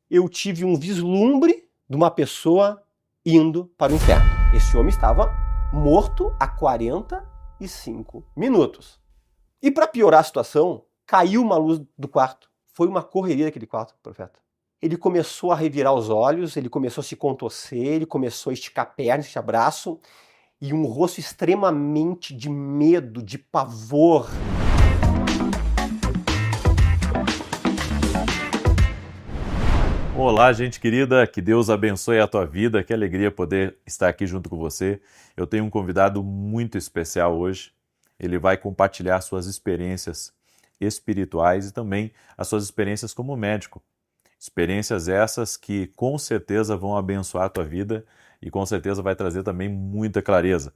eu tive um vislumbre de uma pessoa indo para o inferno. Esse homem estava morto há 45 minutos. E para piorar a situação, caiu uma luz do quarto. Foi uma correria daquele quarto, profeta. Ele começou a revirar os olhos, ele começou a se contorcer, ele começou a esticar a perna, esticar braço, e um rosto extremamente de medo, de pavor. Olá, gente querida, que Deus abençoe a tua vida, que alegria poder estar aqui junto com você. Eu tenho um convidado muito especial hoje. Ele vai compartilhar suas experiências espirituais e também as suas experiências como médico. Experiências essas que com certeza vão abençoar a tua vida e com certeza vai trazer também muita clareza.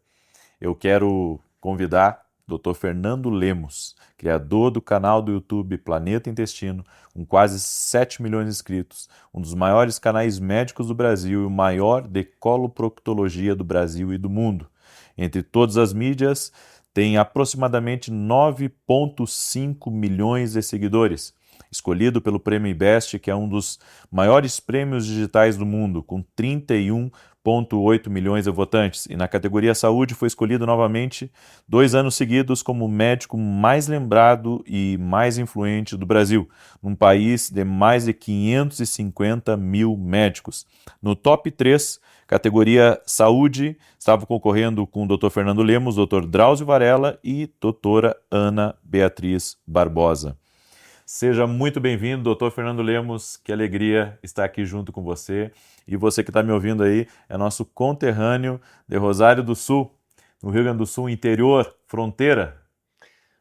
Eu quero convidar Dr. Fernando Lemos, criador do canal do YouTube Planeta Intestino, com quase 7 milhões de inscritos, um dos maiores canais médicos do Brasil e o maior de coloproctologia do Brasil e do mundo. Entre todas as mídias, tem aproximadamente 9,5 milhões de seguidores. Escolhido pelo Prêmio IBEST, que é um dos maiores prêmios digitais do mundo, com 31,8 milhões de votantes. E na categoria Saúde foi escolhido novamente 2 anos seguidos como o médico mais lembrado e mais influente do Brasil, num país de mais de 550 mil médicos. No top 3, categoria Saúde, estava concorrendo com o Dr. Fernando Lemos, Dr. Drauzio Varela e doutora Ana Beatriz Barbosa. Seja muito bem-vindo, doutor Fernando Lemos, que alegria estar aqui junto com você. E você que está me ouvindo aí é nosso conterrâneo de Rosário do Sul, no Rio Grande do Sul, interior, fronteira.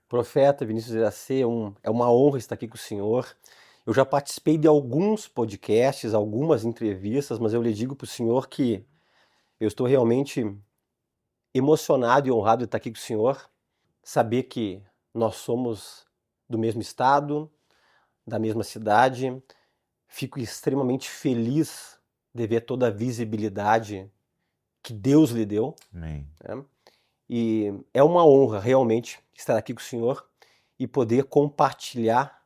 Profeta Vinícius Iracê, é uma honra estar aqui com o senhor. Eu já participei de alguns podcasts, algumas entrevistas, mas eu lhe digo para o senhor que eu estou realmente emocionado e honrado de estar aqui com o senhor, saber que nós somos do mesmo estado, da mesma cidade. Fico extremamente feliz de ver toda a visibilidade que Deus lhe deu. Amém. Né? E é uma honra realmente estar aqui com o senhor e poder compartilhar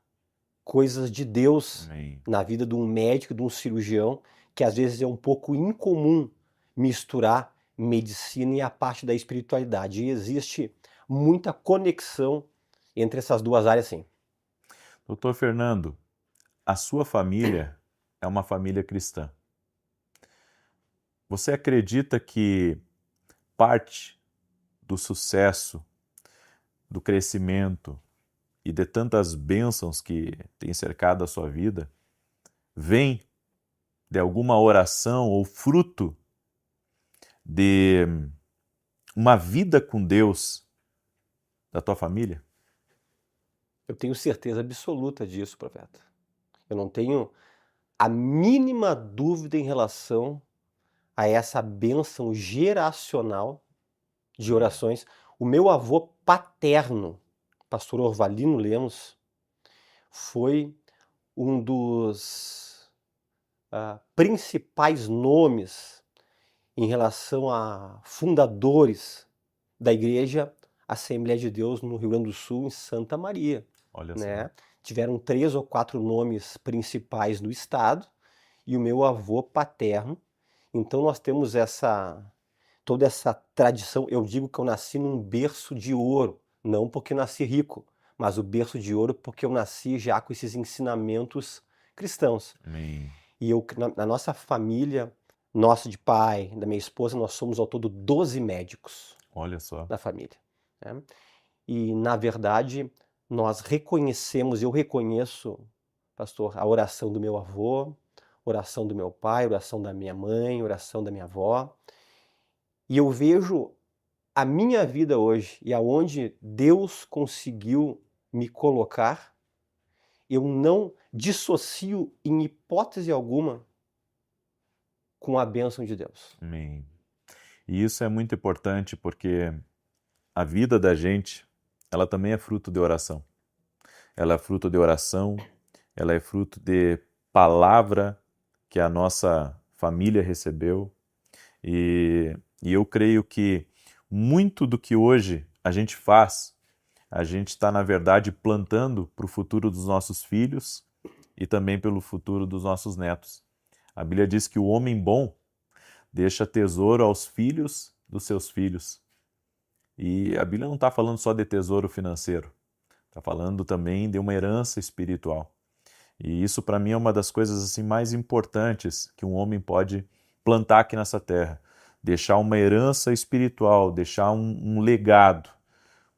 coisas de Deus Amém. na vida de um médico, de um cirurgião, que às vezes é um pouco incomum misturar medicina e a parte da espiritualidade. E existe muita conexão entre essas duas áreas, sim. Doutor Fernando, a sua família é uma família cristã. Você acredita que parte do sucesso, do crescimento e de tantas bênçãos que tem cercado a sua vida vem de alguma oração ou fruto de uma vida com Deus da tua família? Eu tenho certeza absoluta disso, profeta. Eu não tenho a mínima dúvida em relação a essa bênção geracional de orações. O meu avô paterno, pastor Orvalino Lemos, foi um dos principais nomes em relação a fundadores da Igreja Assembleia de Deus no Rio Grande do Sul, em Santa Maria. Olha Né? só. Tiveram 3 ou 4 nomes principais no estado e o meu avô paterno. Então nós temos toda essa tradição. Eu digo que eu nasci num berço de ouro, não porque eu nasci rico, mas o berço de ouro porque eu nasci já com esses ensinamentos cristãos. Amém. E na nossa família, nossa de pai, da minha esposa, nós somos ao todo 12 médicos. Olha só. Da família. Né? E, na verdade, nós reconhecemos, eu reconheço, pastor, a oração do meu avô, oração do meu pai, oração da minha mãe, oração da minha avó. E eu vejo a minha vida hoje e aonde Deus conseguiu me colocar, eu não dissocio em hipótese alguma com a bênção de Deus. Amém. E isso é muito importante porque a vida da gente, ela também é fruto de oração. Ela é fruto de oração, ela é fruto de palavra que a nossa família recebeu. E eu creio que muito do que hoje a gente faz, a gente está, na verdade, plantando para o futuro dos nossos filhos e também pelo futuro dos nossos netos. A Bíblia diz que o homem bom deixa tesouro aos filhos dos seus filhos. E a Bíblia não está falando só de tesouro financeiro, está falando também de uma herança espiritual. E isso para mim é uma das coisas assim mais importantes que um homem pode plantar aqui nessa terra. Deixar uma herança espiritual, deixar um legado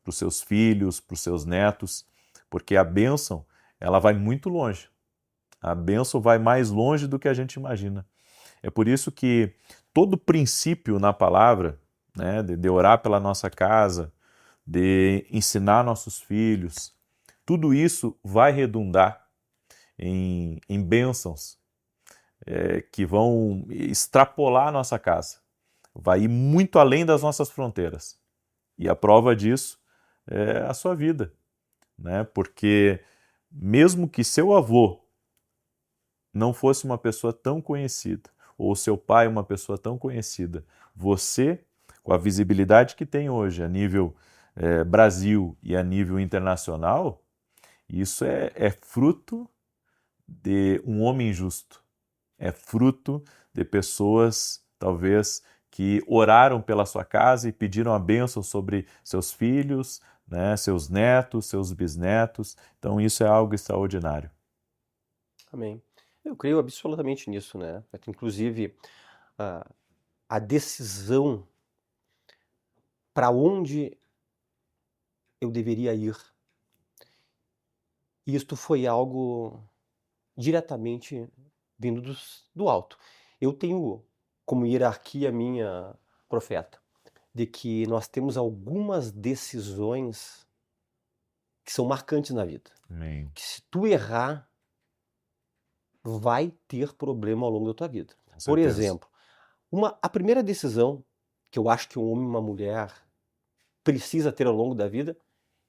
para os seus filhos, para os seus netos, porque a bênção, ela vai muito longe. A bênção vai mais longe do que a gente imagina. É por isso que todo princípio na palavra, né, de orar pela nossa casa, de ensinar nossos filhos, tudo isso vai redundar em bênçãos que vão extrapolar a nossa casa, vai ir muito além das nossas fronteiras. E a prova disso é a sua vida, né? Porque mesmo que seu avô não fosse uma pessoa tão conhecida, ou seu pai uma pessoa tão conhecida, você, com a visibilidade que tem hoje a nível Brasil e a nível internacional, isso é fruto de um homem justo, é fruto de pessoas, talvez, que oraram pela sua casa e pediram a bênção sobre seus filhos, né, seus netos, seus bisnetos. Então isso é algo extraordinário. Amém. Eu creio absolutamente nisso, né? Inclusive, a decisão para onde eu deveria ir, isto foi algo diretamente vindo do alto. Eu tenho como hierarquia minha, profeta, de que nós temos algumas decisões que são marcantes na vida. Amém. Que se tu errar, vai ter problema ao longo da tua vida. Com Por certeza. exemplo, a primeira decisão que eu acho que um homem e uma mulher precisa ter ao longo da vida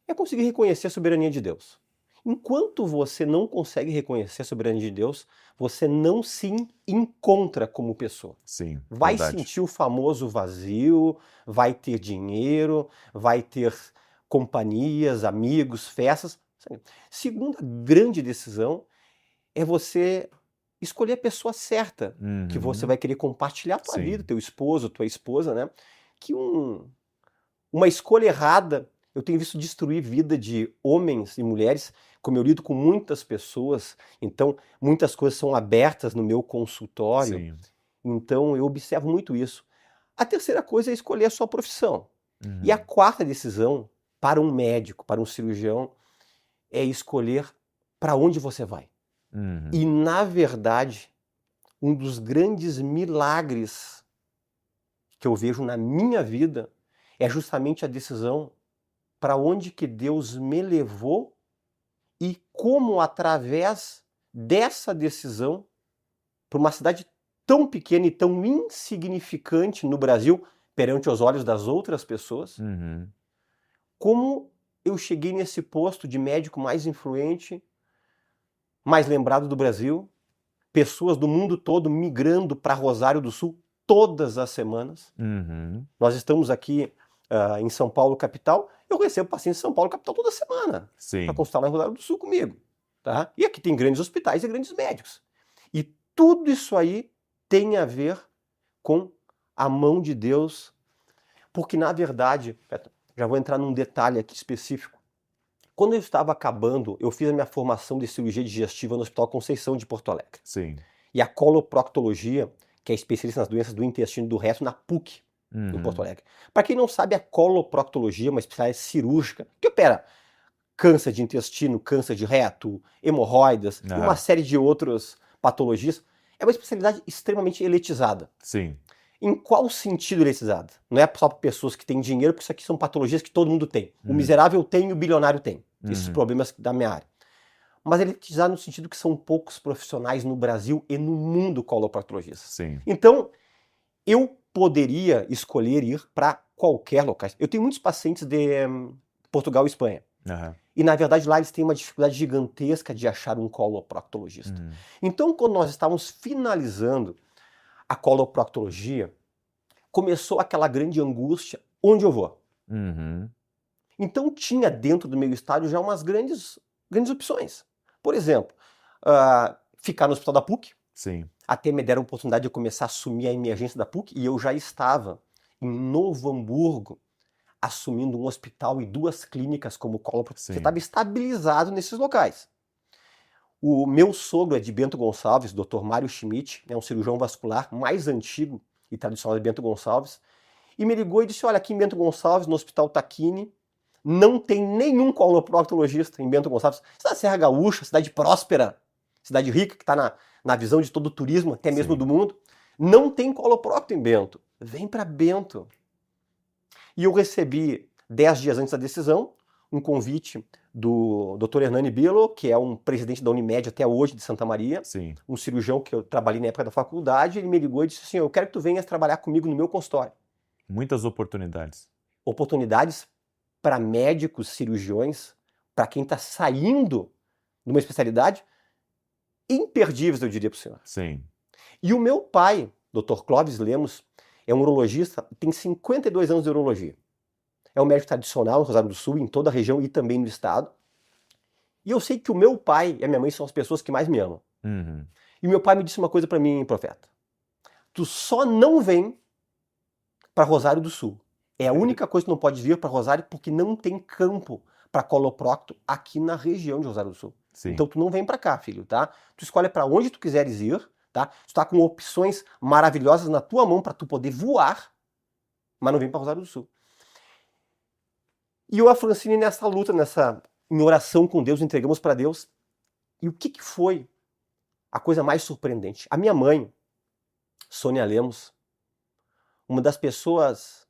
é conseguir reconhecer a soberania de Deus. Enquanto você não consegue reconhecer a soberania de Deus, você não se encontra como pessoa. Sim, Vai verdade. sentir o famoso vazio, vai ter dinheiro, vai ter companhias, amigos, festas. Segunda grande decisão é você escolher a pessoa certa, que você vai querer compartilhar a tua Sim. vida, teu esposo, tua esposa, né? Que uma escolha errada, eu tenho visto destruir vida de homens e mulheres, como eu lido com muitas pessoas, então muitas coisas são abertas no meu consultório, Sim. então eu observo muito isso. A terceira coisa é escolher a sua profissão. Uhum. E a quarta decisão, para um médico, para um cirurgião, é escolher para onde você vai. Uhum. E, na verdade, um dos grandes milagres que eu vejo na minha vida é justamente a decisão para onde que Deus me levou e como, através dessa decisão, para uma cidade tão pequena e tão insignificante no Brasil, perante os olhos das outras pessoas, Uhum. como eu cheguei nesse posto de médico mais influente, mais lembrado do Brasil, pessoas do mundo todo migrando para Rosário do Sul todas as semanas. Uhum. Nós estamos aqui em São Paulo, capital. Eu recebo pacientes em São Paulo, capital, toda semana Sim. para consultar lá em Rosário do Sul comigo. Tá? E aqui tem grandes hospitais e grandes médicos. E tudo isso aí tem a ver com a mão de Deus, porque na verdade, já vou entrar num detalhe aqui específico. Quando eu estava acabando, eu fiz a minha formação de cirurgia digestiva no Hospital Conceição de Porto Alegre. Sim. E a coloproctologia, que é especialista nas doenças do intestino e do resto, na PUC, em Porto Alegre. Para quem não sabe, a coloproctologia é uma especialidade cirúrgica que opera câncer de intestino, câncer de reto, hemorroidas e uma série de outras patologias. É uma especialidade extremamente elitizada. Sim. Em qual sentido elitizada? Não é só para pessoas que têm dinheiro, porque isso aqui são patologias que todo mundo tem. O miserável tem e o bilionário tem. Esses problemas da minha área. Mas elitizado no sentido que são poucos profissionais no Brasil e no mundo coloproctologistas. Sim. Então, eu poderia escolher ir para qualquer local. Eu tenho muitos pacientes de Portugal e Espanha. Uhum. E, na verdade, lá eles têm uma dificuldade gigantesca de achar um coloproctologista. Então, quando nós estávamos finalizando a coloproctologia, começou aquela grande angústia, onde eu vou? Uhum. Então tinha dentro do meu estádio já umas grandes opções. Por exemplo, ficar no hospital da PUC, Sim. até me deram a oportunidade de eu começar a assumir a emergência da PUC, e eu já estava em Novo Hamburgo, assumindo um hospital e 2 clínicas como colo. Você estava estabilizado nesses locais. O meu sogro é de Bento Gonçalves, Dr. Mário Schmidt, é um cirurgião vascular mais antigo e tradicional de Bento Gonçalves, e me ligou e disse, olha, aqui em Bento Gonçalves, no Hospital Tacchini, não tem nenhum coloproctologista em Bento Gonçalves. Cidade da Serra Gaúcha, cidade próspera, cidade rica, que está na visão de todo o turismo, até mesmo do mundo, não tem coloprocto em Bento. Vem para Bento. E eu recebi, 10 dias antes da decisão, um convite do Dr. Hernani Billo, que é um presidente da Unimed até hoje, de Santa Maria, um cirurgião que eu trabalhei na época da faculdade. Ele me ligou e disse assim, eu quero que tu venhas trabalhar comigo no meu consultório. Muitas oportunidades. Oportunidades para médicos, cirurgiões, para quem está saindo de uma especialidade, imperdíveis, eu diria para o senhor. Sim. E o meu pai, Dr. Clóvis Lemos, é um urologista, tem 52 anos de urologia. É um médico tradicional no Rosário do Sul, em toda a região e também no estado. E eu sei que o meu pai e a minha mãe são as pessoas que mais me amam. Uhum. E meu pai me disse uma coisa para mim, profeta. Tu só não vem para Rosário do Sul. É a única coisa que não pode vir para Rosário porque não tem campo para coloprocto aqui na região de Rosário do Sul. Sim. Então tu não vem para cá, filho, tá? Tu escolhe para onde tu quiseres ir, tá? Tu tá com opções maravilhosas na tua mão para tu poder voar, mas não vem para Rosário do Sul. E eu e a Francine nessa luta, em oração com Deus, entregamos para Deus. E o que foi a coisa mais surpreendente? A minha mãe, Sônia Lemos, uma das pessoas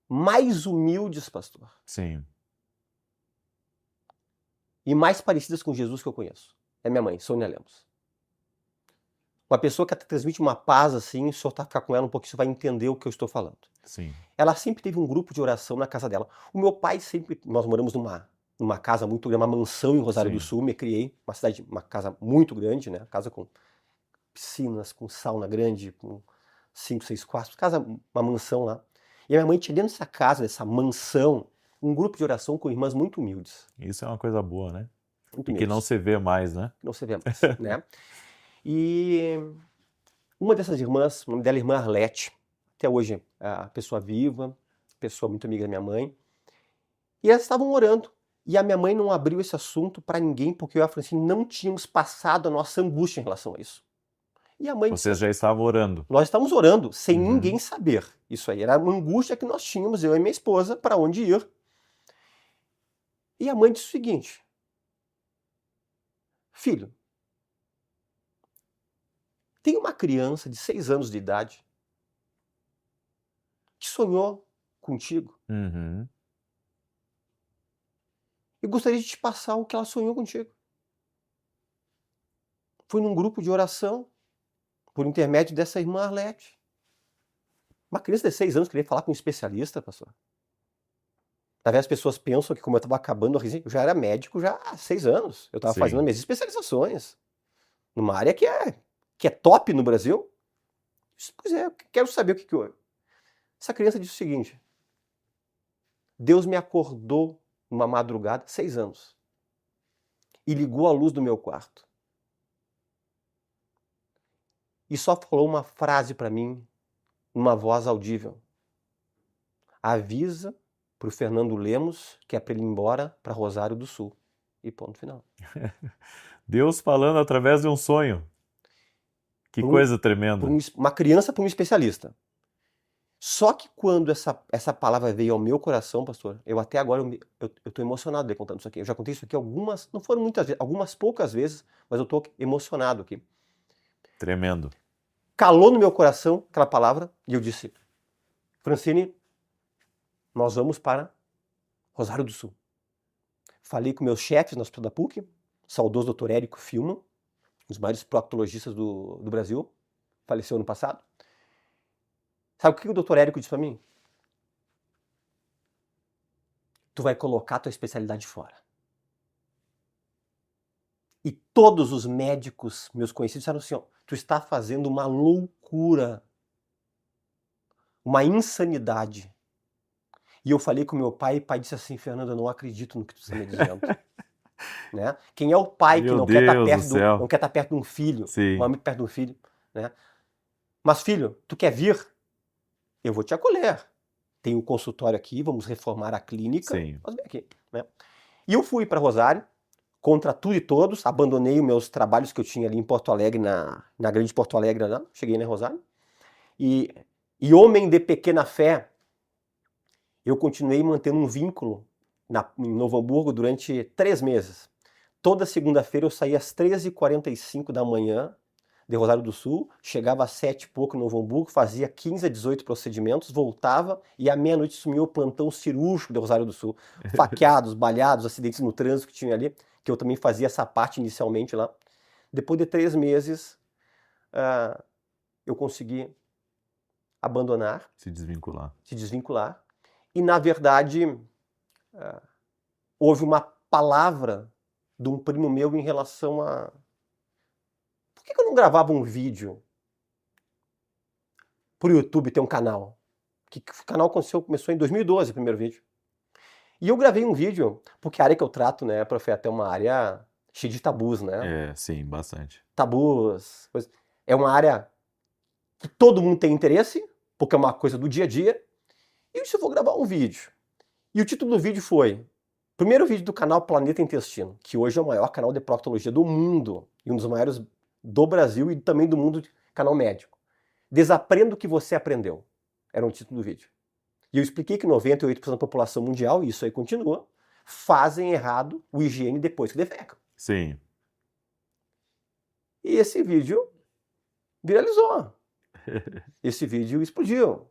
mais humildes, pastor. Sim. E mais parecidas com Jesus que eu conheço. É minha mãe, Sônia Lemos. Uma pessoa que transmite uma paz assim, se eu ficar com ela um pouquinho, você vai entender o que eu estou falando. Sim. Ela sempre teve um grupo de oração na casa dela. O meu pai sempre, nós moramos numa casa muito grande, uma mansão em Rosário do Sul, me criei, uma casa muito grande, né? Casa com piscinas, com sauna grande, com 5, 6 quartos, uma mansão lá. E a minha mãe tinha dentro dessa casa, dessa mansão, um grupo de oração com irmãs muito humildes. Isso é uma coisa boa, né? Muito e humildes. que não se vê mais, né? Que não se vê mais, né? E uma dessas irmãs, o nome dela é irmã Arlete, até hoje a pessoa viva, pessoa muito amiga da minha mãe, e elas estavam orando. E a minha mãe não abriu esse assunto para ninguém, porque eu e a Francine não tínhamos passado a nossa angústia em relação a isso. E a mãe Vocês já estavam orando. Nós estávamos orando, sem ninguém saber. Isso aí era uma angústia que nós tínhamos, eu e minha esposa, para onde ir. E a mãe disse o seguinte: filho, tem uma criança de 6 anos de idade que sonhou contigo. Uhum. E gostaria de te passar o que ela sonhou contigo. Foi num grupo de oração, por intermédio dessa irmã Arlete. Uma criança de 6 anos queria falar com um especialista, pastor. Na verdade, as pessoas pensam que como eu estava acabando a residência, eu já era médico já há 6 anos. Eu estava fazendo minhas especializações. Numa área que é top no Brasil. Pois é, eu quero saber o que houve. Essa criança disse o seguinte: Deus me acordou uma madrugada, 6 anos, e ligou a luz do meu quarto. E só falou uma frase para mim, numa voz audível: avisa pro Fernando Lemos que é para ele ir embora para Rosário do Sul. E ponto final. Deus falando através de um sonho. Que coisa tremenda. Uma criança para um especialista. Só que quando essa palavra veio ao meu coração, pastor, eu até agora eu tô emocionado de contando isso aqui. Eu já contei isso aqui não foram muitas vezes, algumas poucas vezes, mas eu tô emocionado aqui. Tremendo. Calou no meu coração aquela palavra e eu disse: Francine, nós vamos para Rosário do Sul. Falei com meus chefes no Hospital da PUC, saudoso Dr. Érico Filman, um dos maiores proctologistas do Brasil, faleceu ano passado. Sabe o que o Dr. Érico disse para mim? Tu vai colocar a tua especialidade fora. E todos os médicos, meus conhecidos, disseram assim: ó, tu está fazendo uma loucura, uma insanidade. E eu falei com meu pai, e o pai disse assim: Fernando, eu não acredito no que tu está me dizendo. né? Quem é o pai que Meu não quer estar Deus do perto céu. não quer estar perto de um filho, um Sim, amigo perto de um filho, né? Mas filho, tu quer vir? Eu vou te acolher. Tem um consultório aqui, vamos reformar a clínica, sim. mas vem aqui, né? E eu fui para Rosário, contra tudo e todos, abandonei os meus trabalhos que eu tinha ali em Porto Alegre, na grande Porto Alegre, não, cheguei na Rosário, e, e homem de pequena fé, eu continuei mantendo um vínculo em Novo Hamburgo durante 3 meses. Toda segunda-feira eu saía às 13h45 da manhã de Rosário do Sul, chegava às 7 e pouco em Novo Hamburgo, fazia 15 a 18 procedimentos, voltava e à meia-noite sumiu o plantão cirúrgico de Rosário do Sul. Faqueados, baleados, acidentes no trânsito que tinha ali, que eu também fazia essa parte inicialmente lá. Depois de 3 meses, eu consegui abandonar, Se desvincular. se desvincular, e na verdade houve uma palavra de um primo meu em relação a por que eu não gravava um vídeo pro YouTube ter um canal? Que o canal começou em 2012, o primeiro vídeo. E eu gravei um vídeo, porque a área que eu trato, né, profeta, é uma área cheia de tabus, né? É, sim, bastante. Tabus, é uma área que todo mundo tem interesse, porque é uma coisa do dia a dia. E se eu vou gravar um vídeo? E o título do vídeo foi primeiro vídeo do canal Planeta Intestino, que hoje é o maior canal de proctologia do mundo e um dos maiores do Brasil e também do mundo de canal médico. Desaprenda o que você aprendeu. Era o título do vídeo. E eu expliquei que 98% da população mundial, e isso aí continua, fazem errado o higiene depois que defecam. Sim. E esse vídeo viralizou. Esse vídeo explodiu.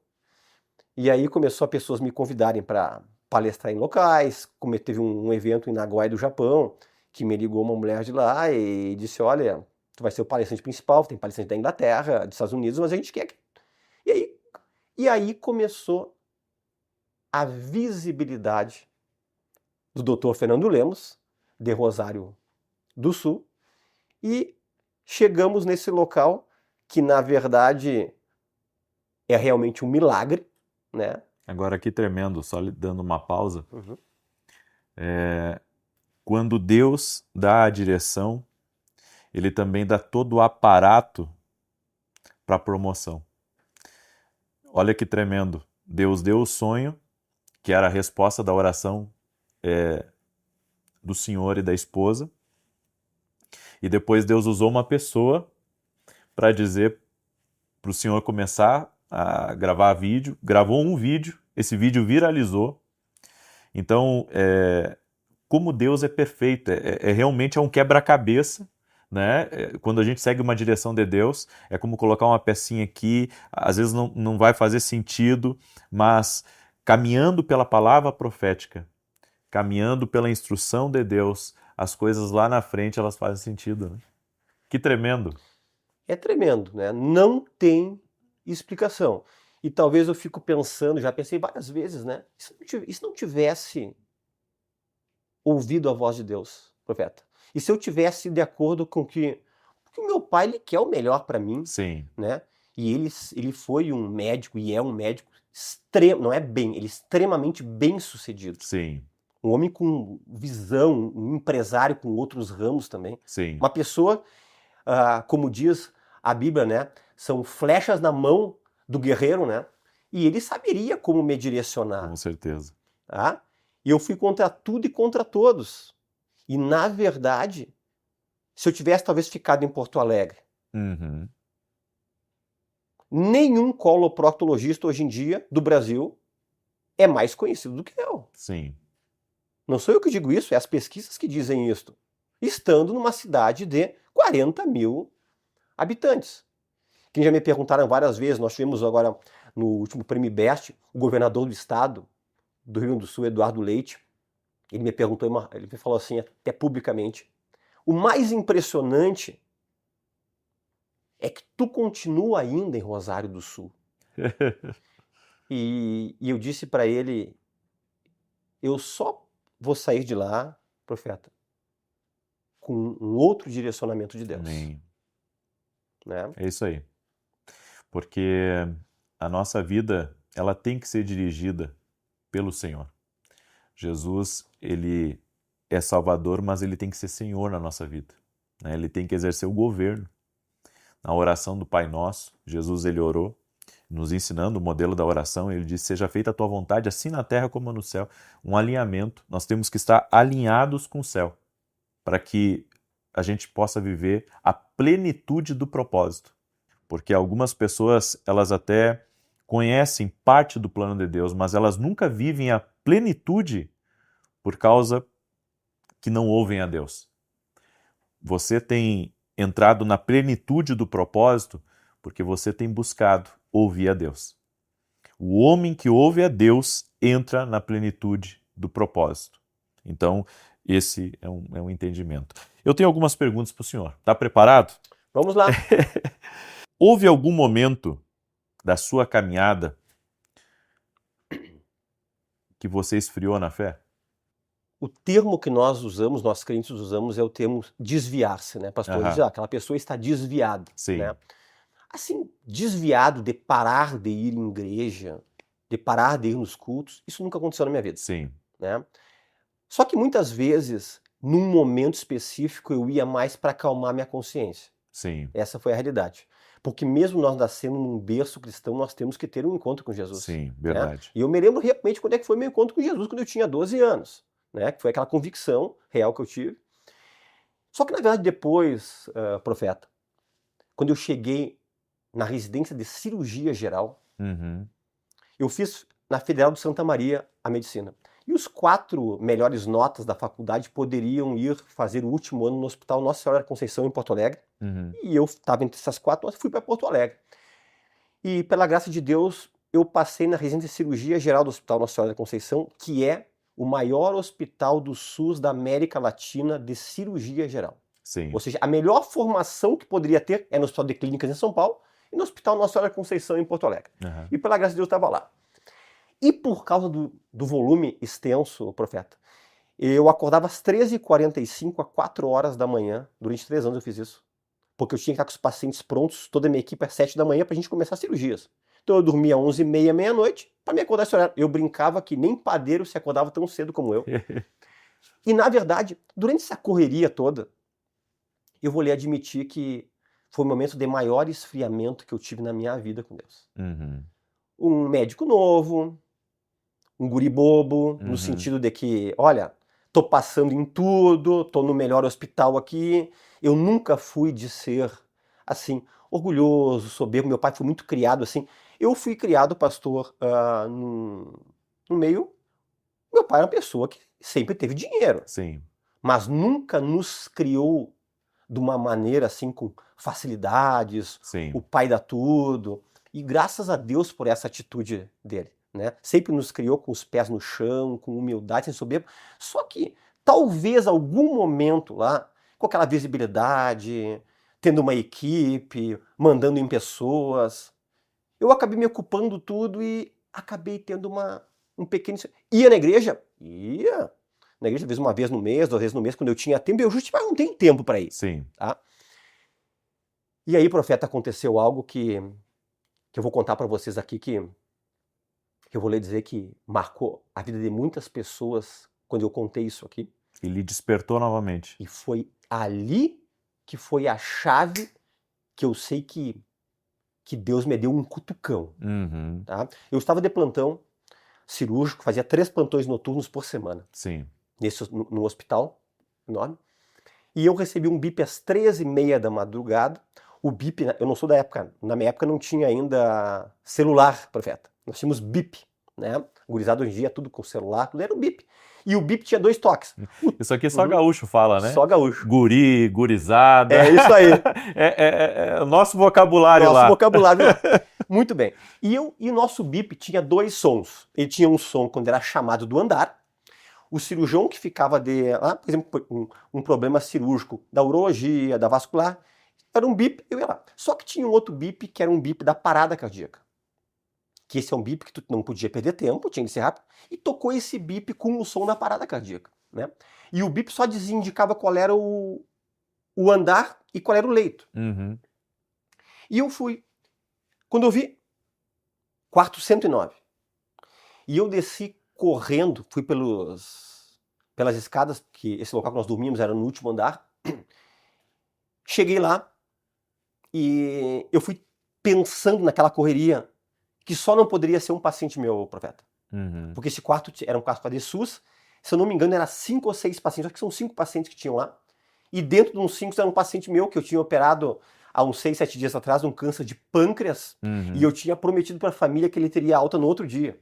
E aí começou a pessoas me convidarem para palestrar em locais, como teve um evento em Nagoya do Japão, que me ligou uma mulher de lá e disse, olha, tu vai ser o palestrante principal, tem palestrante da Inglaterra, dos Estados Unidos, mas a gente quer que... E aí começou a visibilidade do Dr. Fernando Lemos, de Rosário do Sul, e chegamos nesse local que, na verdade, é realmente um milagre, né? Agora aqui tremendo, só lhe dando uma pausa. Uhum. Quando Deus dá a direção, Ele também dá todo o aparato para a promoção. Olha que tremendo. Deus deu o sonho, que era a resposta da oração do senhor e da esposa, e depois Deus usou uma pessoa para dizer para o senhor começar a gravar vídeo, gravou um vídeo, esse vídeo viralizou. Então, como Deus é perfeito, realmente é um quebra-cabeça, né? Quando a gente segue uma direção de Deus, é como colocar uma pecinha aqui, às vezes não vai fazer sentido, mas caminhando pela palavra profética, caminhando pela instrução de Deus, as coisas lá na frente elas fazem sentido, né? Que tremendo. É tremendo, né? Não tem explicação. E talvez eu fico pensando, já pensei várias vezes, né? E se não tivesse ouvido a voz de Deus, profeta? E se eu tivesse de acordo com que porque o meu pai ele quer o melhor para mim, Sim, né? E ele foi um médico e é um médico extremo, não é bem, ele é extremamente bem-sucedido. sim, Um homem com visão, um empresário com outros ramos também. sim, Uma pessoa, como diz a Bíblia, né? São flechas na mão do guerreiro, né? E ele saberia como me direcionar. com certeza. Tá? E eu fui contra tudo e contra todos. E na verdade, se eu tivesse talvez ficado em Porto Alegre, Uhum. nenhum coloproctologista hoje em dia do Brasil é mais conhecido do que eu. Sim, Não sou eu que digo isso, é as pesquisas que dizem isso. Estando numa cidade de 40 mil habitantes. Quem já me perguntaram várias vezes, nós tivemos agora no último Prêmio Best, o governador do estado do Rio Grande do Sul, Eduardo Leite, ele me perguntou, ele me falou assim, até publicamente, o mais impressionante é que tu continua ainda em Rosário do Sul. E eu disse para ele, eu só vou sair de lá, profeta, com um outro direcionamento de Deus. amém. Né? É isso aí. Porque a nossa vida, ela tem que ser dirigida pelo Senhor. Jesus, ele é Salvador, mas ele tem que ser Senhor na nossa vida, né? Ele tem que exercer o governo. Na oração do Pai Nosso, Jesus ele orou, nos ensinando o modelo da oração, ele disse, seja feita a tua vontade, assim na terra como no céu. Um alinhamento, nós temos que estar alinhados com o céu, para que a gente possa viver a plenitude do propósito. Porque algumas pessoas, elas até conhecem parte do plano de Deus, mas elas nunca vivem a plenitude por causa que não ouvem a Deus. Você tem entrado na plenitude do propósito porque você tem buscado ouvir a Deus. O homem que ouve a Deus entra na plenitude do propósito. Então, esse é um entendimento. Eu tenho algumas perguntas para o senhor. Está preparado? Vamos lá. Houve algum momento da sua caminhada que você esfriou na fé? O termo que nós usamos, nós crentes usamos, é o termo desviar-se, né, pastor? Diz, aquela pessoa está desviada. Sim. Né? Assim, desviado de parar de ir em igreja, de parar de ir nos cultos, isso nunca aconteceu na minha vida. Sim. Né? Só que muitas vezes, num momento específico, eu ia mais para acalmar minha consciência. Sim. Essa foi a realidade. Porque mesmo nós nascendo num berço cristão, nós temos que ter um encontro com Jesus. Sim, verdade. Né? E eu me lembro realmente quando é que foi meu encontro com Jesus, quando eu tinha 12 anos. Né? Que foi aquela convicção real que eu tive. Só que na verdade depois, profeta, quando eu cheguei na residência de cirurgia geral, eu fiz na Federal de Santa Maria a medicina. E os 4 melhores notas da faculdade poderiam ir fazer o último ano no Hospital Nossa Senhora da Conceição em Porto Alegre. E eu estava entre essas 4 notas e fui para Porto Alegre. E pela graça de Deus, eu passei na residência de cirurgia geral do Hospital Nossa Senhora da Conceição, que é o maior hospital do SUS da América Latina de cirurgia geral. Sim. Ou seja, a melhor formação que poderia ter é no Hospital de Clínicas em São Paulo e no Hospital Nossa Senhora da Conceição em Porto Alegre. E pela graça de Deus eu estava lá. E por causa do volume extenso, profeta, eu acordava às 13h45 a 4 horas da manhã, durante 3 anos eu fiz isso. Porque eu tinha que estar com os pacientes prontos, toda a minha equipe às 7 da manhã para a gente começar as cirurgias. Então eu dormia às 11h30, meia-noite, para me acordar esse horário. Eu brincava que nem padeiro se acordava tão cedo como eu. E na verdade, durante essa correria toda, eu vou lhe admitir que foi o momento de maior esfriamento que eu tive na minha vida com Deus. Um médico novo, um guri bobo, no sentido de que, olha, tô passando em tudo, tô no melhor hospital aqui. Eu nunca fui de ser, assim, orgulhoso, soberbo. Meu pai foi muito criado assim. Eu fui criado, pastor, no meio... Meu pai era uma pessoa que sempre teve dinheiro. Sim. Mas nunca nos criou de uma maneira assim, com facilidades, Sim. o pai dá tudo. E graças a Deus por essa atitude dele. Né? Sempre nos criou com os pés no chão, com humildade, sem soberba. Só que talvez algum momento lá, com aquela visibilidade, tendo uma equipe, mandando em pessoas, eu acabei me ocupando tudo e acabei tendo um pequeno... Ia na igreja? Ia. Na igreja, às vezes uma vez no mês, 2 vezes no mês, quando eu tinha tempo, eu justificava, não tenho tempo para ir. Sim. Tá? E aí, profeta, aconteceu algo que eu vou contar para vocês aqui, que eu vou lhe dizer que marcou a vida de muitas pessoas quando eu contei isso aqui. E lhe despertou novamente. E foi ali que foi a chave que eu sei que Deus me deu um cutucão. Tá? Eu estava de plantão cirúrgico, fazia 3 plantões noturnos por semana. Sim. No hospital enorme. E eu recebi um bip às 13h30 da madrugada. O bip, eu não sou da época, na minha época não tinha ainda celular, profeta. Nós tínhamos bip, né? Gurizado hoje em dia, tudo com celular, tudo era um bip. E o bip tinha 2 toques. Isso aqui só gaúcho fala, né? Só gaúcho. Guri, gurizada. É isso aí. É o nosso vocabulário lá. Nosso vocabulário lá. Muito bem. E o nosso bip tinha 2 sons. Ele tinha um som quando era chamado do andar. O cirurgião que ficava por exemplo, um problema cirúrgico da urologia, da vascular, era um bip, eu ia lá. Só que tinha um outro bip que era um bip da parada cardíaca. Que esse é um bip que tu não podia perder tempo, tinha que ser rápido, e tocou esse bip com o som da parada cardíaca. Né? E o bip só indicava qual era o andar e qual era o leito. E eu fui. Quando eu vi, quarto 109. E eu desci correndo, fui pelos pelas escadas, que esse local que nós dormíamos era no último andar. Cheguei lá e eu fui pensando naquela correria que só não poderia ser um paciente meu, profeta. Porque esse quarto era um quarto para DSUS, se eu não me engano era 5 ou 6 pacientes, acho que são 5 pacientes que tinham lá. E dentro de uns 5 era um paciente meu que eu tinha operado há uns 6, 7 dias atrás um câncer de pâncreas e eu tinha prometido para a família que ele teria alta no outro dia.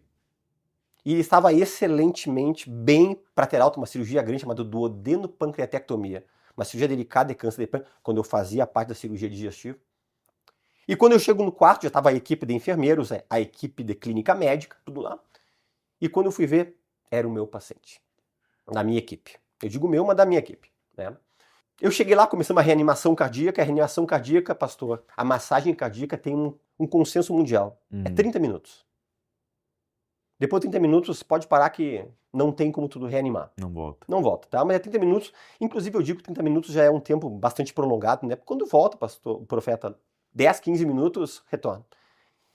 E ele estava excelentemente bem para ter alta, uma cirurgia grande chamada duodenopancreatectomia. Uma cirurgia delicada de câncer de pâncreas, quando eu fazia parte da cirurgia digestiva. E quando eu chego no quarto, já estava a equipe de enfermeiros, a equipe de clínica médica, tudo lá. E quando eu fui ver, era o meu paciente, da minha equipe. Eu digo meu, mas da minha equipe, né? Eu cheguei lá, começamos a reanimação cardíaca. A reanimação cardíaca, pastor, a massagem cardíaca tem um consenso mundial. É 30 minutos. Depois de 30 minutos, pode parar que não tem como tudo reanimar. Não volta. Não volta, tá? Mas é 30 minutos. Inclusive, eu digo que 30 minutos já é um tempo bastante prolongado, né? Quando volta, pastor, o profeta, 10, 15 minutos, retorna.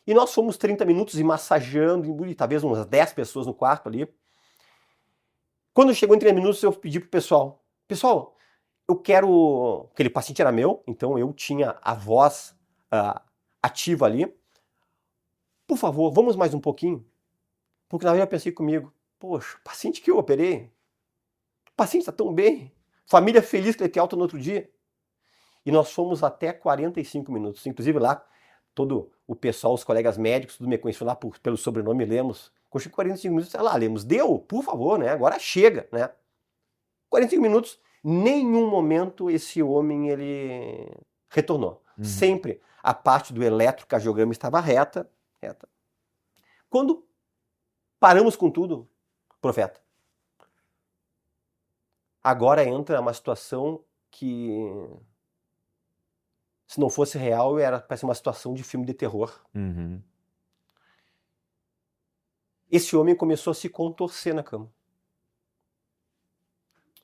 E nós fomos 30 minutos e massageando, e talvez umas 10 pessoas no quarto ali. Quando chegou em 30 minutos, eu pedi pro pessoal, eu quero... Aquele paciente era meu, então eu tinha a voz ativa ali. Por favor, vamos mais um pouquinho? Porque na verdade eu pensei comigo, poxa, paciente que eu operei, o paciente está tão bem, família feliz que ele tem alta no outro dia. E nós fomos até 45 minutos. Inclusive lá, todo o pessoal, os colegas médicos, tudo me conheciam lá pelo sobrenome Lemos. Quando chegou 45 minutos, lá, Lemos, deu, por favor, né? Agora chega, né? 45 minutos, nenhum momento esse homem, ele retornou. Sempre a parte do eletrocardiograma estava reta. Quando paramos com tudo, profeta, agora entra uma situação que, se não fosse real, parece uma situação de filme de terror. Esse homem começou a se contorcer na cama.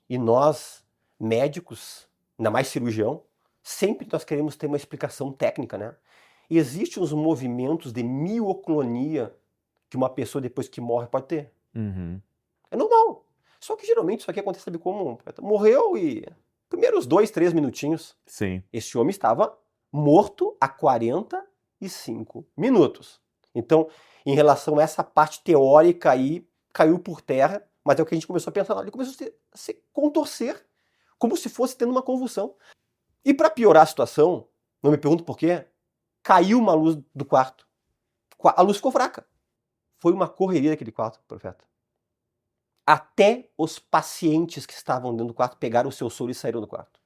E nós, médicos, ainda mais cirurgião, sempre nós queremos ter uma explicação técnica, né? E existem uns movimentos de mioclonia que uma pessoa depois que morre pode ter. É normal. Só que geralmente isso aqui acontece, sabe como? Morreu e primeiros 2, 3 minutinhos. Sim. Esse homem estava morto há 45 minutos. Então, em relação a essa parte teórica aí, caiu por terra, mas é o que a gente começou a pensar. Ele começou a se contorcer, como se fosse tendo uma convulsão. E para piorar a situação, não me pergunto por quê, caiu uma luz do quarto. A luz ficou fraca. Foi uma correria daquele quarto, profeta. Até os pacientes que estavam dentro do quarto pegaram o seu soro e saíram do quarto.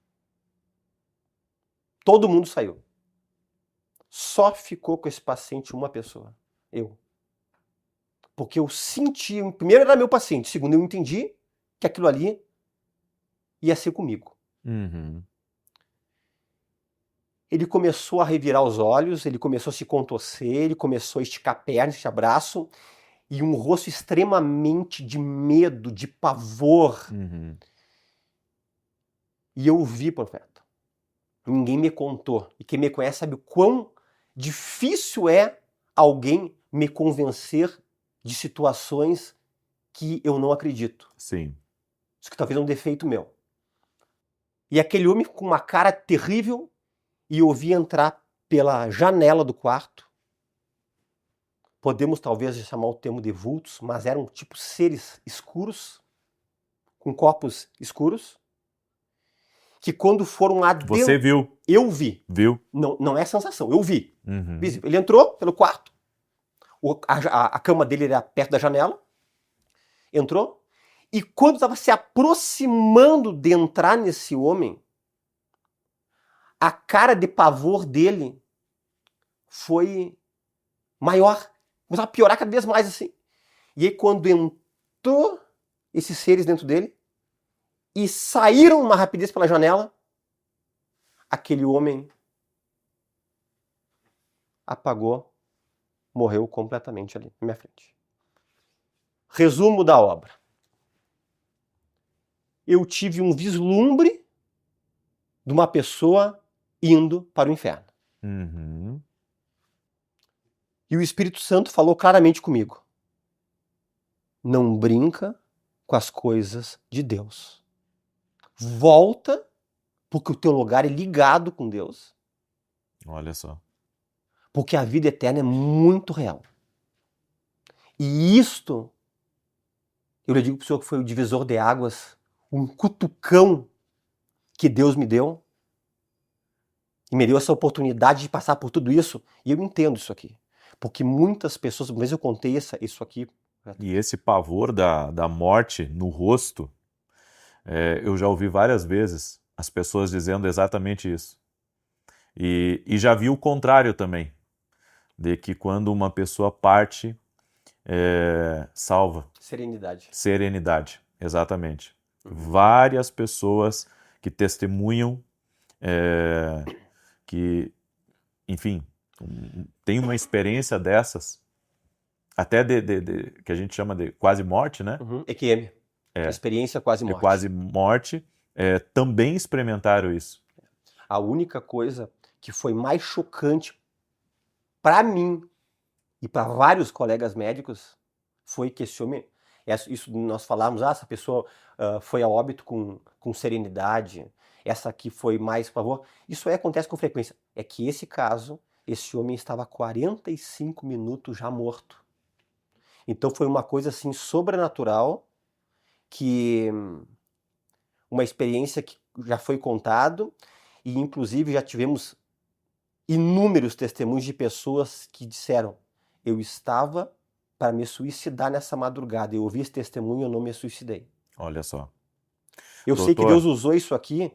Todo mundo saiu. Só ficou com esse paciente uma pessoa. Eu. Porque eu senti... Primeiro era meu paciente. Segundo, eu entendi que aquilo ali ia ser comigo. Ele começou a revirar os olhos, ele começou a se contorcer, ele começou a esticar a perna, esticar braço, e um rosto extremamente de medo, de pavor. E eu vi, profeta. Ninguém me contou. E quem me conhece sabe o quão difícil é alguém me convencer de situações que eu não acredito. Sim. Isso que talvez é um defeito meu. E aquele homem com uma cara terrível, e eu vi entrar pela janela do quarto. Podemos talvez chamar o termo de vultos, mas eram tipo seres escuros, com corpos escuros, que quando foram lá dentro... Você viu? Eu vi. Viu? Não é sensação, eu vi. Ele entrou pelo quarto, a cama dele era perto da janela, entrou, e quando estava se aproximando de entrar nesse homem, a cara de pavor dele foi maior. Começava a piorar cada vez mais assim. E aí quando entrou esses seres dentro dele e saíram uma rapidez pela janela, aquele homem apagou, morreu completamente ali na minha frente. Resumo da obra. Eu tive um vislumbre de uma pessoa indo para o inferno. E o Espírito Santo falou claramente comigo. Não brinca com as coisas de Deus. Volta, porque o teu lugar é ligado com Deus. Olha só. Porque a vida eterna é muito real. E isto, eu lhe digo para o senhor que foi o divisor de águas, um cutucão que Deus me deu. E me deu essa oportunidade de passar por tudo isso. E eu entendo isso aqui. Porque muitas pessoas, uma vez eu contei isso aqui. E esse pavor da morte no rosto, eu já ouvi várias vezes as pessoas dizendo exatamente isso. E já vi o contrário também, de que quando uma pessoa parte, salva. Serenidade. Serenidade, exatamente. Várias pessoas que testemunham que, enfim, tem uma experiência dessas, até que a gente chama de quase morte, né? EQM. Experiência quase morte. Quase morte, também experimentaram isso. A única coisa que foi mais chocante para mim e para vários colegas médicos foi que esse homem, isso nós falávamos, essa pessoa foi a óbito com serenidade, essa aqui foi mais, por favor. Isso aí acontece com frequência. É que esse caso, esse homem estava 45 minutos já morto. Então foi uma coisa assim sobrenatural, que uma experiência que já foi contado, e inclusive já tivemos inúmeros testemunhos de pessoas que disseram: eu estava para me suicidar nessa madrugada, eu ouvi esse testemunho e eu não me suicidei. Olha só. Eu sei que Deus usou isso aqui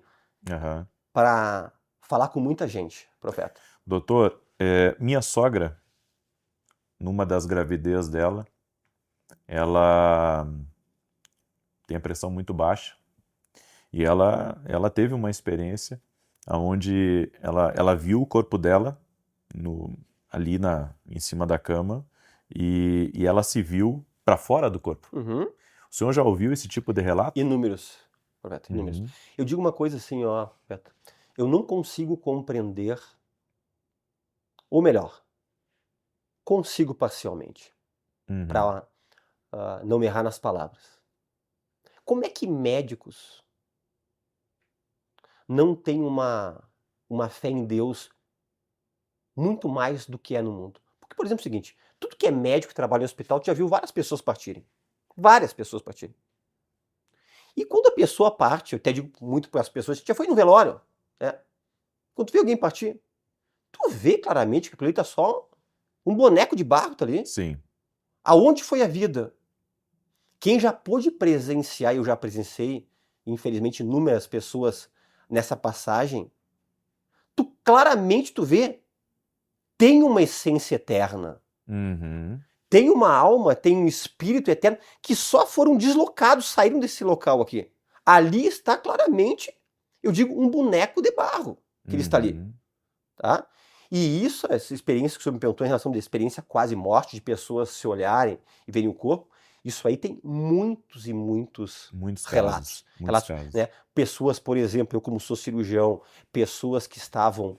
para falar com muita gente, profeta. Doutor, minha sogra, numa das gravidez dela, ela tem a pressão muito baixa e ela teve uma experiência onde ela viu o corpo dela ali em cima da cama e ela se viu para fora do corpo. O senhor já ouviu esse tipo de relato? Inúmeros, profeta, inúmeros. Eu digo uma coisa assim, profeta, eu não consigo compreender, ou melhor, consigo parcialmente, para não me errar nas palavras. Como é que médicos não têm uma fé em Deus muito mais do que é no mundo? Porque, por exemplo, é o seguinte, tudo que é médico que trabalha em hospital, tu já viu várias pessoas partirem. Várias pessoas partirem. E quando a pessoa parte, eu até digo muito para as pessoas, já foi no velório, né? Quando tu vê alguém partir, tu vê claramente que aquilo ali tá só um boneco de barro, tá ali. Sim. Aonde foi a vida? Quem já pôde presenciar, eu já presenciei, infelizmente, inúmeras pessoas nessa passagem, claramente tu vê, tem uma essência eterna. Tem uma alma, tem um espírito eterno que só foram deslocados, saíram desse local aqui. Ali está claramente, eu digo, um boneco de barro que ele está ali. Tá? E isso, essa experiência que o senhor me perguntou em relação à experiência quase morte, de pessoas se olharem e verem o corpo, isso aí tem muitos e muitos relatos. Casos. Né? Pessoas, por exemplo, eu como sou cirurgião, pessoas que estavam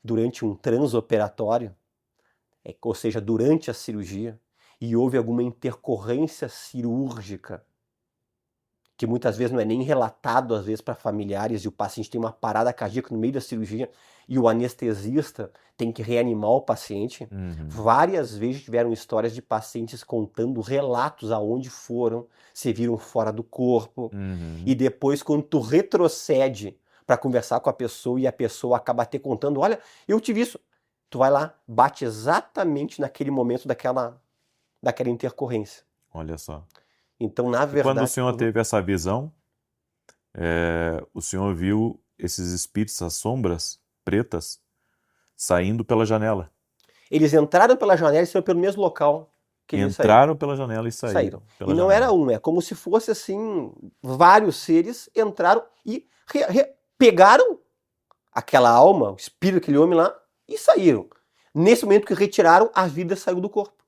durante um transoperatório, ou seja, durante a cirurgia, e houve alguma intercorrência cirúrgica, que muitas vezes não é nem relatado, às vezes, para familiares, e o paciente tem uma parada cardíaca no meio da cirurgia, e o anestesista tem que reanimar o paciente. Várias vezes tiveram histórias de pacientes contando relatos aonde foram, se viram fora do corpo, e depois, quando tu retrocede para conversar com a pessoa, e a pessoa acaba te contando, olha, eu tive isso, tu vai lá, bate exatamente naquele momento daquela intercorrência. Olha só. Então, na verdade... Quando o senhor teve essa visão, o senhor viu esses espíritos, as sombras pretas, saindo pela janela. Eles entraram pela janela e saíram pelo mesmo local que eles saíram. Entraram pela janela e saíram. E não era um, é como se fosse assim, vários seres entraram e pegaram aquela alma, o espírito daquele homem lá, e saíram. Nesse momento que retiraram, a vida saiu do corpo.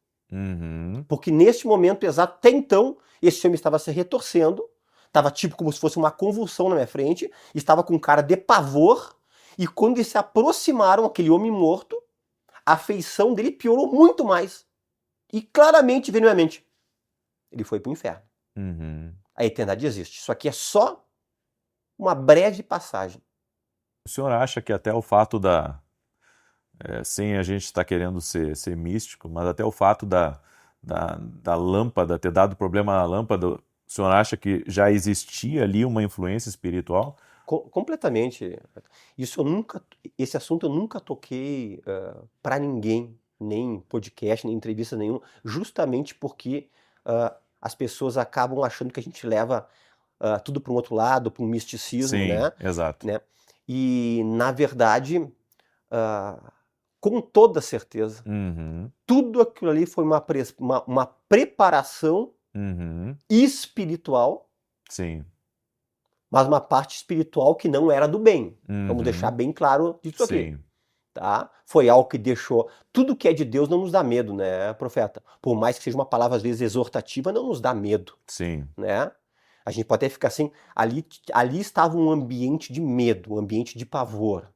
Porque neste momento exato, até então, esse homem estava se retorcendo, estava tipo como se fosse uma convulsão na minha frente, estava com cara de pavor, e quando eles se aproximaram, aquele homem morto, a feição dele piorou muito mais. E claramente veio na minha mente, ele foi para o inferno. A eternidade existe. Isso aqui é só uma breve passagem. O senhor acha que até o fato sem a gente estar querendo ser místico, mas até o fato da lâmpada, ter dado problema na lâmpada, o senhor acha que já existia ali uma influência espiritual? Completamente. Esse assunto eu nunca toquei para ninguém, nem em podcast, nem em entrevista nenhuma, justamente porque as pessoas acabam achando que a gente leva tudo para um outro lado, para um misticismo, Sim, né? exato. né? E, na verdade, com toda certeza, Uhum, tudo aquilo ali foi uma preparação espiritual, sim. mas uma parte espiritual que não era do bem. Vamos deixar Uhum, bem claro disso aqui. sim. Tá? Foi algo que deixou... Tudo que é de Deus não nos dá medo, né, profeta? Por mais que seja uma palavra, às vezes, exortativa, não nos dá medo, Sim. né? A gente pode até ficar assim... Ali estava um ambiente de medo, um ambiente de pavor,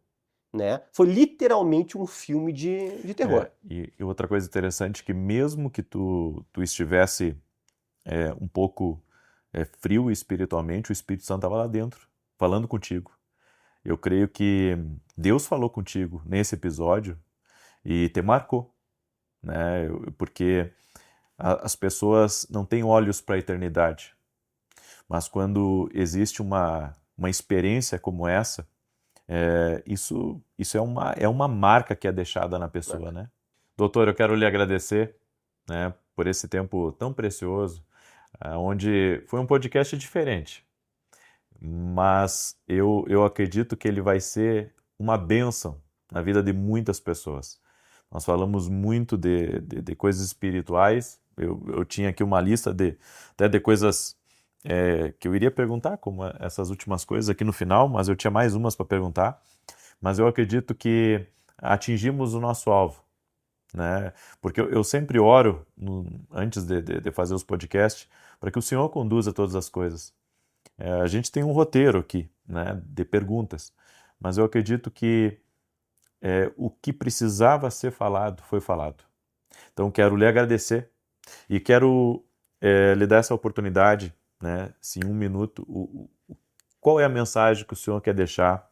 né? Foi literalmente um filme de terror. E outra coisa interessante, que mesmo que tu estivesse um pouco frio espiritualmente, o Espírito Santo estava lá dentro, falando contigo. Eu creio que Deus falou contigo nesse episódio e te marcou, né? Porque as pessoas não têm olhos para a eternidade, mas quando existe uma experiência como essa, isso é uma marca que é deixada na pessoa, né? Doutor, eu quero lhe agradecer, né, por esse tempo tão precioso, onde foi um podcast diferente, mas eu acredito que ele vai ser uma bênção na vida de muitas pessoas. Nós falamos muito de coisas espirituais, eu tinha aqui uma lista até de coisas que eu iria perguntar, como essas últimas coisas aqui no final, mas eu tinha mais umas para perguntar, mas eu acredito que atingimos o nosso alvo, né? Porque eu sempre oro, antes de fazer os podcasts, para que o Senhor conduza todas as coisas. A gente tem um roteiro aqui, né, de perguntas, mas eu acredito que o que precisava ser falado foi falado. Então quero lhe agradecer e quero lhe dar essa oportunidade, né, se em um minuto, qual é a mensagem que o Senhor quer deixar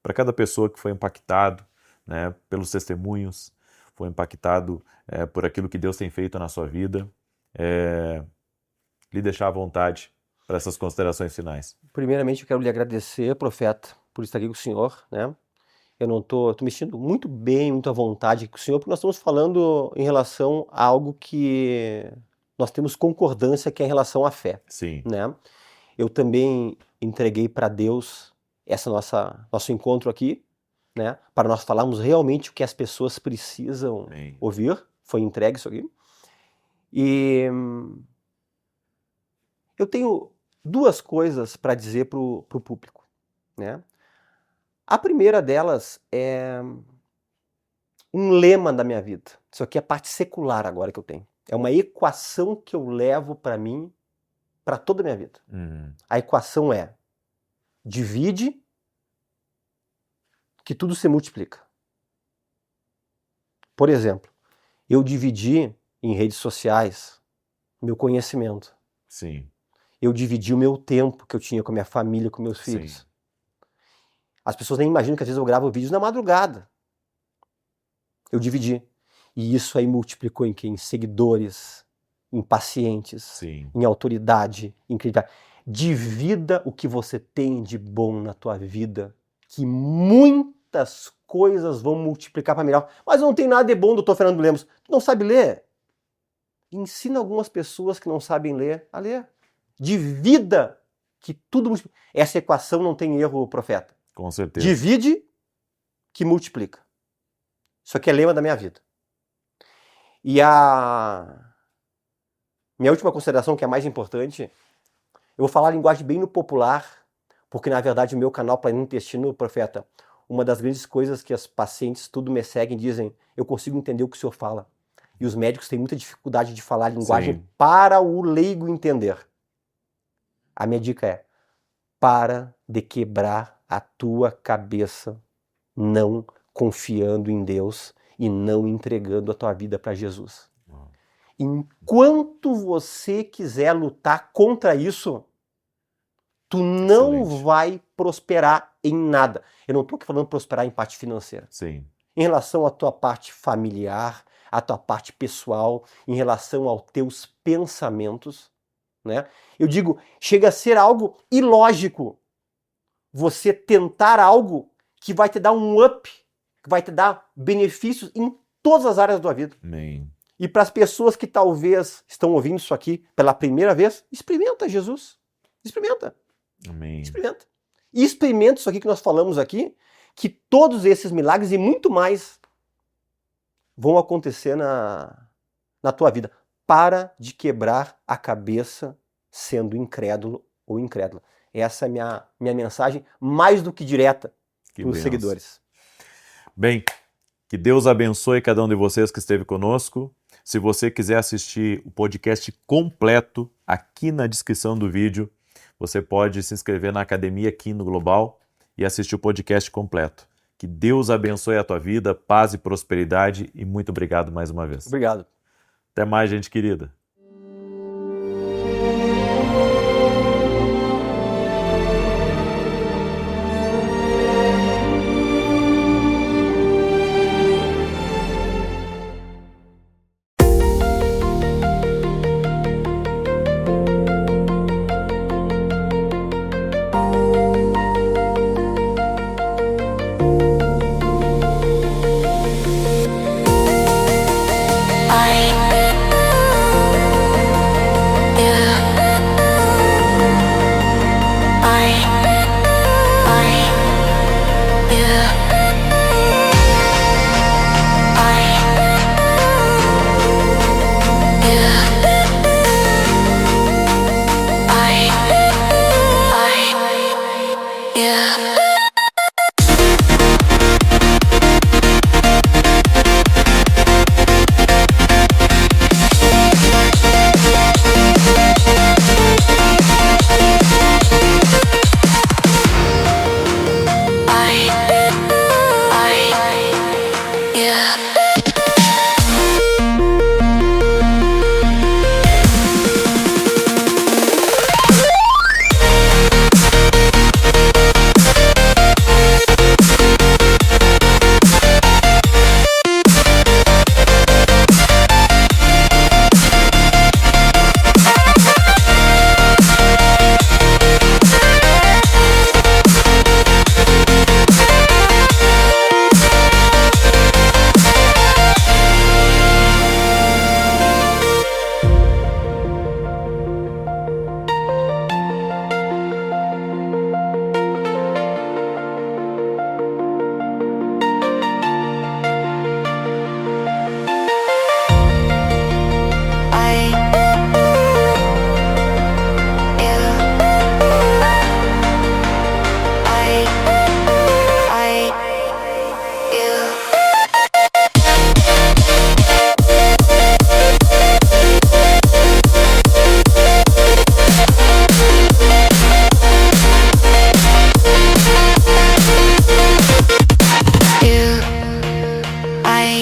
para cada pessoa que foi impactado, né, pelos testemunhos, foi impactado por aquilo que Deus tem feito na sua vida, lhe deixar à vontade para essas considerações finais. Primeiramente, eu quero lhe agradecer, profeta, por estar aqui com o senhor, né? Eu tô me sentindo muito bem, muito à vontade aqui com o senhor, porque nós estamos falando em relação a algo que nós temos concordância, que é em relação à fé. Sim. Né? Eu também entreguei para Deus nosso encontro aqui, né? Para nós falarmos realmente o que as pessoas precisam ouvir. Foi entregue isso aqui. E eu tenho duas coisas para dizer para o público, né? A primeira delas é um lema da minha vida. Isso aqui é a parte secular agora que eu tenho. É uma equação que eu levo para mim, para toda a minha vida. A equação é: divide, que tudo se multiplica. Por exemplo, eu dividi em redes sociais meu conhecimento. Sim. Eu dividi o meu tempo que eu tinha com a minha família, com meus filhos. Sim. As pessoas nem imaginam que às vezes eu gravo vídeos na madrugada. Eu dividi. E isso aí multiplicou em quê? Em seguidores, em pacientes, Sim. em autoridade, em credibilidade. Divida o que você tem de bom na tua vida, que muitas coisas vão multiplicar para melhor. Mas não tem nada de bom, doutor Fernando Lemos. Tu não sabe ler? Ensina algumas pessoas que não sabem ler a ler. Divida, que tudo multiplica. Essa equação não tem erro, profeta. Com certeza. Divide, que multiplica. Isso aqui é lema da minha vida. E a minha última consideração, que é a mais importante, eu vou falar a linguagem bem no popular, porque na verdade o meu canal Planeta Intestino, profeta, uma das grandes coisas que as pacientes tudo me seguem dizem: eu consigo entender o que o senhor fala. E os médicos têm muita dificuldade de falar a linguagem Sim. para o leigo entender. A minha dica é: para de quebrar a tua cabeça não confiando em Deus e não entregando a tua vida para Jesus. Enquanto você quiser lutar contra isso, Tu não Excelente. vai prosperar em nada. Eu não estou aqui falando prosperar em parte financeira. Sim. Em relação à tua parte familiar, à tua parte pessoal, em relação aos teus pensamentos, né? Eu digo, chega a ser algo ilógico você tentar algo que vai te dar um up, que vai te dar benefícios em todas as áreas da tua vida. Amém. E para as pessoas que talvez estão ouvindo isso aqui pela primeira vez, experimenta Jesus. Experimenta. Amém. Experimenta. E experimenta isso aqui que nós falamos aqui, que todos esses milagres e muito mais vão acontecer na tua vida. Para de quebrar a cabeça sendo incrédulo ou incrédula. Essa é a minha mensagem, mais do que direta Que para os benção. seguidores. Bem, que Deus abençoe cada um de vocês que esteve conosco. Se você quiser assistir o podcast completo, aqui na descrição do vídeo, você pode se inscrever na Academia Kingdom Global e assistir o podcast completo. Que Deus abençoe a tua vida, paz e prosperidade e muito obrigado mais uma vez. Obrigado. Até mais, gente querida. I,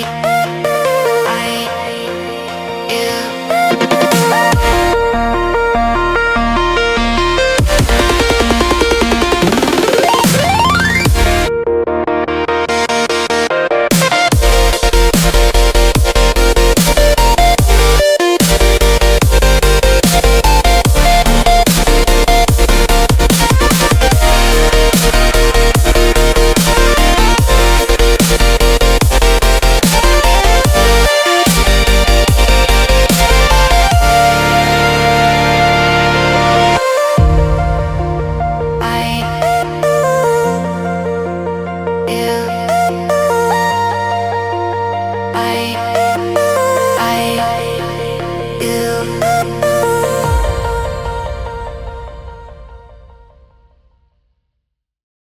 you.